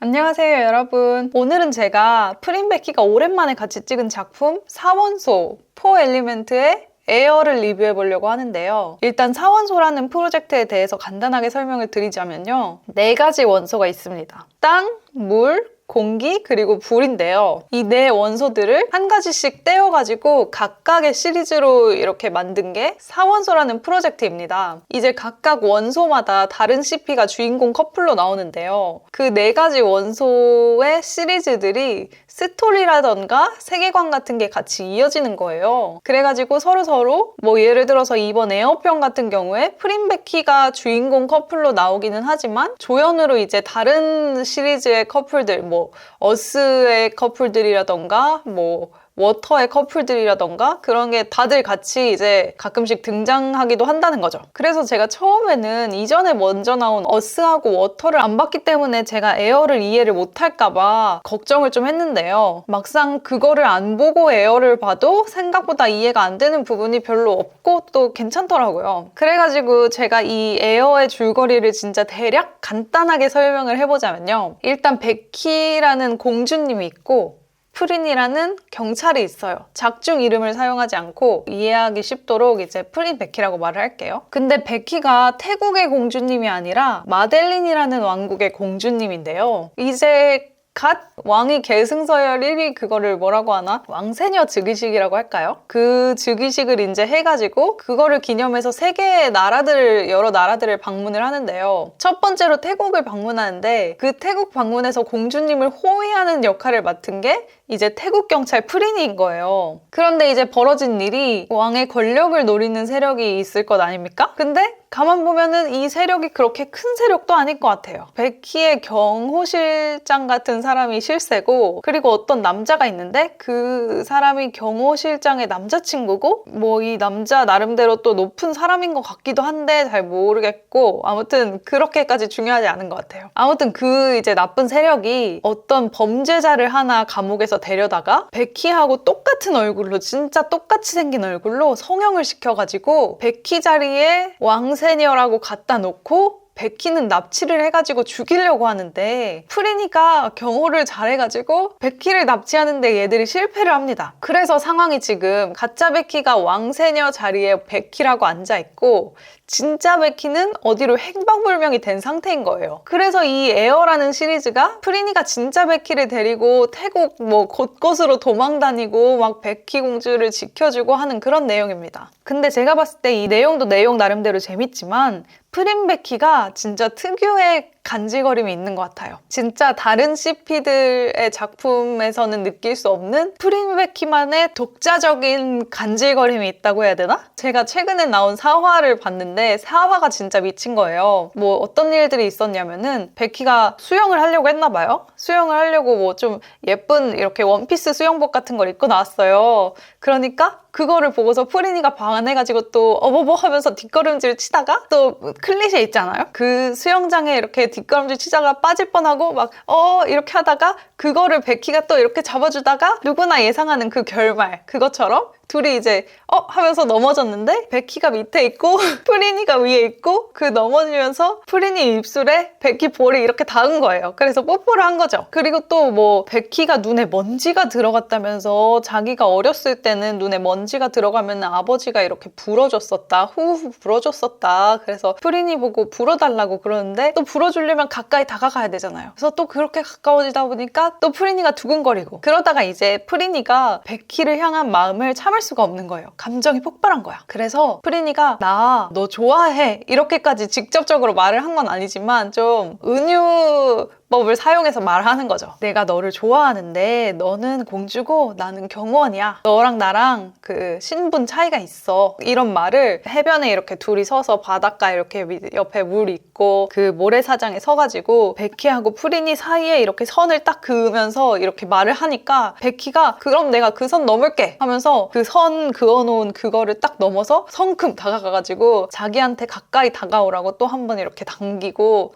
안녕하세요, 여러분. 오늘은 제가 프린베키가 오랜만에 같이 찍은 작품 사원소 4엘리멘트의 에어를 리뷰해 보려고 하는데요. 일단 사원소라는 프로젝트에 대해서 간단하게 설명을 드리자면요. 4가지 원소가 있습니다. 땅, 물, 공기, 그리고 불인데요. 이 4원소들을 한 가지씩 떼어가지고 각각의 시리즈로 이렇게 만든 게 사원소라는 프로젝트입니다. 이제 각각 원소마다 다른 CP가 주인공 커플로 나오는데요. 그 4가지 원소의 시리즈들이 스토리라던가 세계관 같은 게 같이 이어지는 거예요. 그래가지고 서로 뭐 예를 들어서 이번 에어편 같은 경우에 프린베키가 주인공 커플로 나오기는 하지만 조연으로 이제 다른 시리즈의 커플들, 뭐 어스의 커플들이라던가 뭐 워터의 커플들이라던가 그런 게 다들 같이 이제 가끔씩 등장하기도 한다는 거죠. 그래서 제가 처음에는 이전에 먼저 나온 어스하고 워터를 안 봤기 때문에 제가 에어를 이해를 못할까봐 걱정을 좀 했는데요. 막상 그거를 안 보고 에어를 봐도 생각보다 이해가 안 되는 부분이 별로 없고 또 괜찮더라고요. 그래가지고 제가 이 에어의 줄거리를 진짜 대략 간단하게 설명을 해보자면요. 일단 베키라는 공주님이 있고 프린이라는 경찰이 있어요. 작중 이름을 사용하지 않고 이해하기 쉽도록 이제 프린 베키라고 말을 할게요. 근데 베키가 태국의 공주님이 아니라 마델린이라는 왕국의 공주님인데요. 이제 갓 왕위 계승서열이 그거를 뭐라고 하나? 왕세녀 즉위식이라고 할까요? 그 즉위식을 이제 해가지고 그거를 기념해서 여러 나라들을 방문을 하는데요. 첫 번째로 태국을 방문하는데 그 태국 방문에서 공주님을 호위하는 역할을 맡은 게 이제 태국 경찰 프린인 거예요. 그런데 이제 벌어진 일이 왕의 권력을 노리는 세력이 있을 것 아닙니까? 근데 가만 보면은 이 세력이 그렇게 큰 세력도 아닐 것 같아요. 베키의 경호실장 같은 사람이 실세고, 그리고 어떤 남자가 있는데 그 사람이 경호실장의 남자친구고, 뭐 이 남자 나름대로 또 높은 사람인 것 같기도 한데 잘 모르겠고, 아무튼 그렇게까지 중요하지 않은 것 같아요. 아무튼 그 이제 나쁜 세력이 어떤 범죄자를 하나 감옥에서 데려다가 베키하고 똑같은 얼굴로, 진짜 똑같이 생긴 얼굴로 성형을 시켜가지고 베키 자리에 왕세녀라고 갖다 놓고 베키는 납치를 해가지고 죽이려고 하는데 프린이가 경호를 잘해가지고 베키를 납치하는데 얘들이 실패를 합니다. 그래서 상황이 지금 가짜 베키가 왕세녀 자리에 베키라고 앉아있고 진짜 베키는 어디로 행방불명이 된 상태인 거예요. 그래서 이 에어라는 시리즈가 프린이가 진짜 베키를 데리고 태국 뭐 곳곳으로 도망다니고 막 베키 공주를 지켜주고 하는 그런 내용입니다. 근데 제가 봤을 때 이 내용도 내용 나름대로 재밌지만 프린 베키가 진짜 특유의 간질거림이 있는 것 같아요. 진짜 다른 CP들의 작품에서는 느낄 수 없는 프린 베키만의 독자적인 간질거림이 있다고 해야 되나? 제가 최근에 나온 4화를 봤는데 4화가 진짜 미친 거예요. 뭐 어떤 일들이 있었냐면은 베키가 수영을 하려고 했나 봐요. 수영을 하려고 뭐 좀 예쁜 이렇게 원피스 수영복 같은 걸 입고 나왔어요. 그러니까 그거를 보고서 프린이가 반해가지고 또 어버버 하면서 뒷걸음질 치다가 또 클리셰 있잖아요? 그 수영장에 이렇게 뒷걸음질 치다가 빠질 뻔하고 막 이렇게 하다가 그거를 베키가 또 이렇게 잡아주다가 누구나 예상하는 그 결말, 그것처럼 둘이 이제 하면서 넘어졌는데 베키가 밑에 있고 프린이가 위에 있고 그 넘어지면서 프린이 입술에 베키 볼이 이렇게 닿은 거예요. 그래서 뽀뽀를 한 거죠. 그리고 또 뭐 베키가 눈에 먼지가 들어갔다면서 자기가 어렸을 때는 눈에 먼지가 들어가면 아버지가 이렇게 불어줬었다. 후후 불어줬었다. 그래서 프린이 보고 불어달라고 그러는데 또 불어주려면 가까이 다가가야 되잖아요. 그래서 또 그렇게 가까워지다 보니까 또 프린이가 두근거리고 그러다가 이제 프린이가 베키를 향한 마음을 참을 수가 없는 거예요. 감정이 폭발한 거야. 그래서 프린이가 나 너 좋아해 이렇게까지 직접적으로 말을 한 건 아니지만 좀 은유법을 사용해서 말하는 거죠. 내가 너를 좋아하는데 너는 공주고 나는 경호원이야. 너랑 나랑 그 신분 차이가 있어. 이런 말을 해변에 이렇게 둘이 서서 바닷가에 이렇게 옆에 물 있고 그 모래사장에 서가지고 베키하고 프린이 사이에 이렇게 선을 딱 그으면서 이렇게 말을 하니까 베키가 그럼 내가 그 선 넘을게 하면서 그 선 그어놓은 그거를 딱 넘어서 성큼 다가가가지고 자기한테 가까이 다가오라고 또 한 번 이렇게 당기고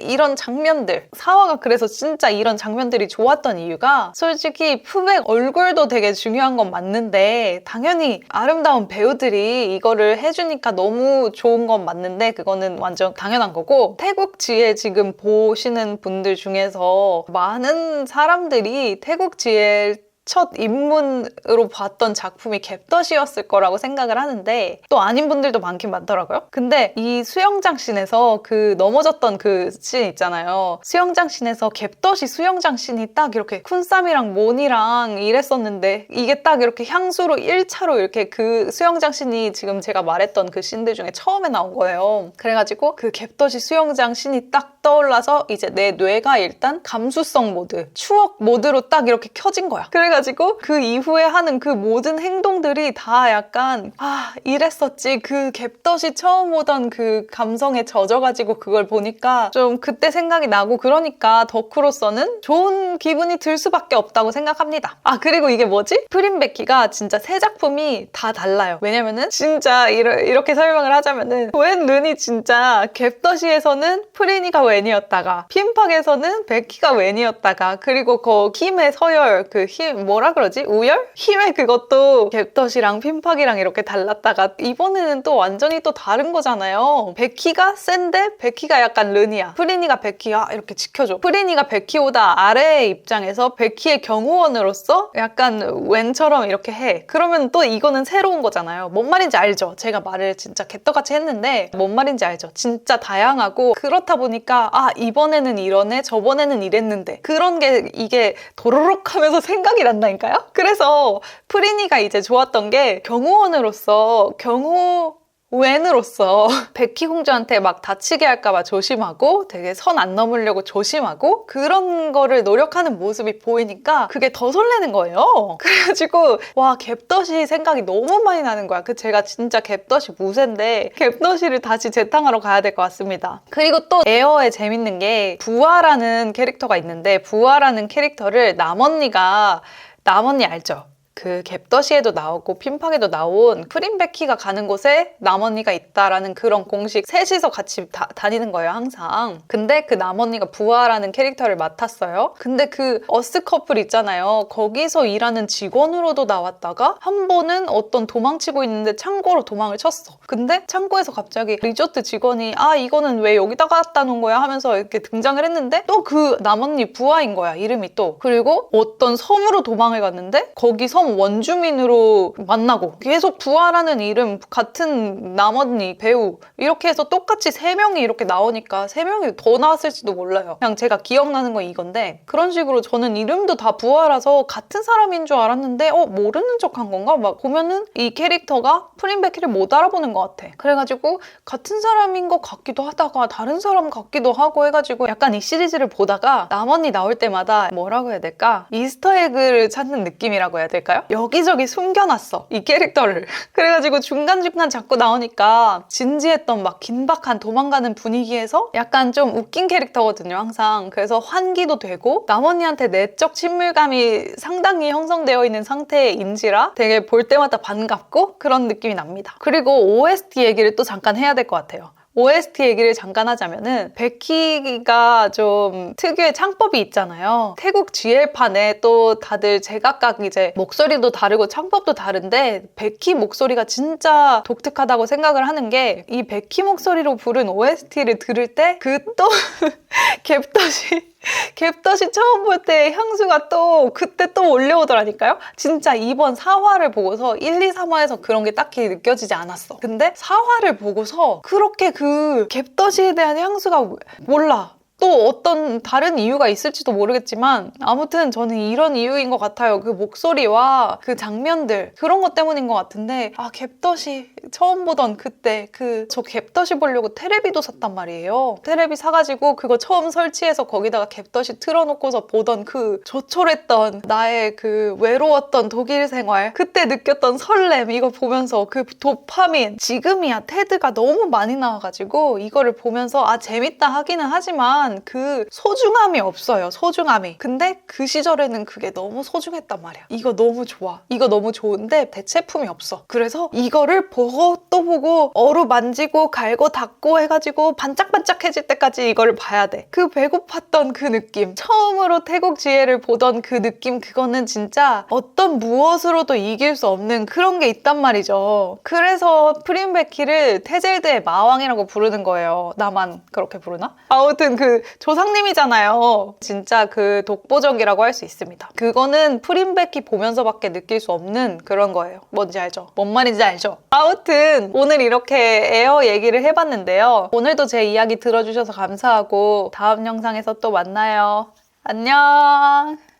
이런 장면들 사화가 그래서 진짜 이런 장면들이 좋았던 이유가 솔직히 푸백 얼굴도 되게 중요한 건 맞는데 당연히 아름다운 배우들이 이거를 해주니까 너무 좋은 건 맞는데 그거는 완전 당연한 거고 태국지에 지금 보시는 분들 중에서 많은 사람들이 태국지에 첫 입문으로 봤던 작품이 갭덧이었을 거라고 생각을 하는데 또 아닌 분들도 많긴 많더라고요. 근데 이 수영장 씬에서 그 넘어졌던 그 씬 있잖아요. 수영장 씬에서 갭덧이 수영장 씬이 딱 이렇게 쿤쌈이랑 몬이랑 이랬었는데 이게 딱 이렇게 향수로 1차로 이렇게 그 수영장 씬이 지금 제가 말했던 그 씬들 중에 처음에 나온 거예요. 그래가지고 그 갭덧이 수영장 씬이 딱 떠올라서 이제 내 뇌가 일단 감수성 모드, 추억 모드로 딱 이렇게 켜진 거야. 그래가지고 그 이후에 하는 그 모든 행동들이 다 약간 이랬었지. 그 갭덧이 처음 오던 그 감성에 젖어가지고 그걸 보니까 좀 그때 생각이 나고 그러니까 덕후로서는 좋은 기분이 들 수밖에 없다고 생각합니다. 그리고 이게 뭐지? 프린베키가 진짜 세 작품이 다 달라요. 왜냐면은 진짜 이렇게 설명을 하자면은 웬 른이 진짜 갭덧이에서는 프린이가 웬이었다가 핀팍에서는 베키가 웬이었다가 그리고 그 힘의 서열 그 힘 뭐라 그러지? 우열? 힘의 그것도 갭덧이랑 핀팍이랑 이렇게 달랐다가 이번에는 또 완전히 또 다른 거잖아요. 베키가 센데 베키가 약간 른이야. 프린이가 베키야 이렇게 지켜줘. 프린이가 베키보다 아래의 입장에서 베키의 경호원으로서 약간 웬처럼 이렇게 해. 그러면 또 이거는 새로운 거잖아요. 뭔 말인지 알죠? 제가 말을 진짜 개떡같이 했는데 뭔 말인지 알죠? 진짜 다양하고 그렇다 보니까 이번에는 이러네 저번에는 이랬는데 그런 게 이게 도로록 하면서 생각이 난다니까요? 그래서 프린이가 이제 좋았던 게 경호원으로서 웬으로서 베키 공주한테 막 다치게 할까봐 조심하고 되게 선 안 넘으려고 조심하고 그런 거를 노력하는 모습이 보이니까 그게 더 설레는 거예요. 그래가지고 와 갭덧이 생각이 너무 많이 나는 거야. 제가 진짜 갭덧이 무쇠인데 갭덧이를 다시 재탕하러 가야 될 것 같습니다. 그리고 또 에어에 재밌는 게 부아라는 캐릭터가 있는데 부아라는 캐릭터를 남언니 알죠? 그 갭덧이에도 나오고 핀팍에도 나온 프린베키가 가는 곳에 남언니가 있다라는 그런 공식 셋이서 같이 다니는 거예요 항상. 근데 그 남언니가 부아라는 캐릭터를 맡았어요. 근데 그 어스 커플 있잖아요. 거기서 일하는 직원으로도 나왔다가 한 번은 어떤 도망치고 있는데 창고로 도망을 쳤어. 근데 창고에서 갑자기 리조트 직원이 이거는 왜 여기다 갖다 놓은 거야 하면서 이렇게 등장을 했는데 또 그 남언니 부아인 거야 이름이 또. 그리고 어떤 섬으로 도망을 갔는데 거기 섬 원주민으로 만나고 계속 부아라는 이름 같은 남언니 배우 이렇게 해서 똑같이 3명이 이렇게 나오니까 3명이 더 나왔을지도 몰라요. 그냥 제가 기억나는 건 이건데 그런 식으로 저는 이름도 다 부아라서 같은 사람인 줄 알았는데 모르는 척한 건가? 막 보면은 이 캐릭터가 프린베키를 못 알아보는 것 같아. 그래가지고 같은 사람인 것 같기도 하다가 다른 사람 같기도 하고 해가지고 약간 이 시리즈를 보다가 남언니 나올 때마다 뭐라고 해야 될까? 이스터에그를 찾는 느낌이라고 해야 될까요? 여기저기 숨겨놨어 이 캐릭터를. 그래가지고 중간중간 자꾸 나오니까 진지했던 막 긴박한 도망가는 분위기에서 약간 좀 웃긴 캐릭터거든요 항상. 그래서 환기도 되고 남언니한테 내적 친밀감이 상당히 형성되어 있는 상태인지라 되게 볼 때마다 반갑고 그런 느낌이 납니다. 그리고 OST 얘기를 또 잠깐 해야 될 것 같아요. OST 얘기를 잠깐 하자면은 베키가 좀 특유의 창법이 있잖아요. 태국 GL판에 또 다들 제각각 이제 목소리도 다르고 창법도 다른데 베키 목소리가 진짜 독특하다고 생각을 하는 게 이 베키 목소리로 부른 OST를 들을 때 그 또 갭덧이 처음 볼 때 향수가 또 그때 또 올려오더라니까요. 진짜 이번 4화를 보고서 1, 2, 3화에서 그런 게 딱히 느껴지지 않았어. 근데 4화를 보고서 그렇게 그 갭덧에 대한 향수가 몰라. 또 어떤 다른 이유가 있을지도 모르겠지만 아무튼 저는 이런 이유인 것 같아요. 그 목소리와 그 장면들 그런 것 때문인 것 같은데 갭덧이 처음 보던 그때 저 갭덧이 보려고 테레비도 샀단 말이에요. 테레비 사가지고 그거 처음 설치해서 거기다가 갭덧이 틀어놓고서 보던 그 조촐했던 나의 그 외로웠던 독일 생활 그때 느꼈던 설렘 이거 보면서 그 도파민 지금이야 테드가 너무 많이 나와가지고 이거를 보면서 재밌다 하기는 하지만 하지만 그 소중함이 없어요. 소중함이. 근데 그 시절에는 그게 너무 소중했단 말이야. 이거 너무 좋아. 이거 너무 좋은데 대체품이 없어. 그래서 이거를 보고 또 보고 어루만지고 갈고 닦고 해가지고 반짝반짝해질 때까지 이걸 봐야 돼. 그 배고팠던 그 느낌, 처음으로 태국 지혜를 보던 그 느낌, 그거는 진짜 어떤 무엇으로도 이길 수 없는 그런 게 있단 말이죠. 그래서 프린베키를 테젤드의 마왕이라고 부르는 거예요. 나만 그렇게 부르나? 아무튼 그 조상님이잖아요. 진짜 그 독보적이라고 할 수 있습니다. 그거는 프린베키 보면서밖에 느낄 수 없는 그런 거예요. 뭔지 알죠? 뭔 말인지 알죠? 아무튼 오늘 이렇게 에어 얘기를 해봤는데요. 오늘도 제 이야기 들어주셔서 감사하고 다음 영상에서 또 만나요. 안녕.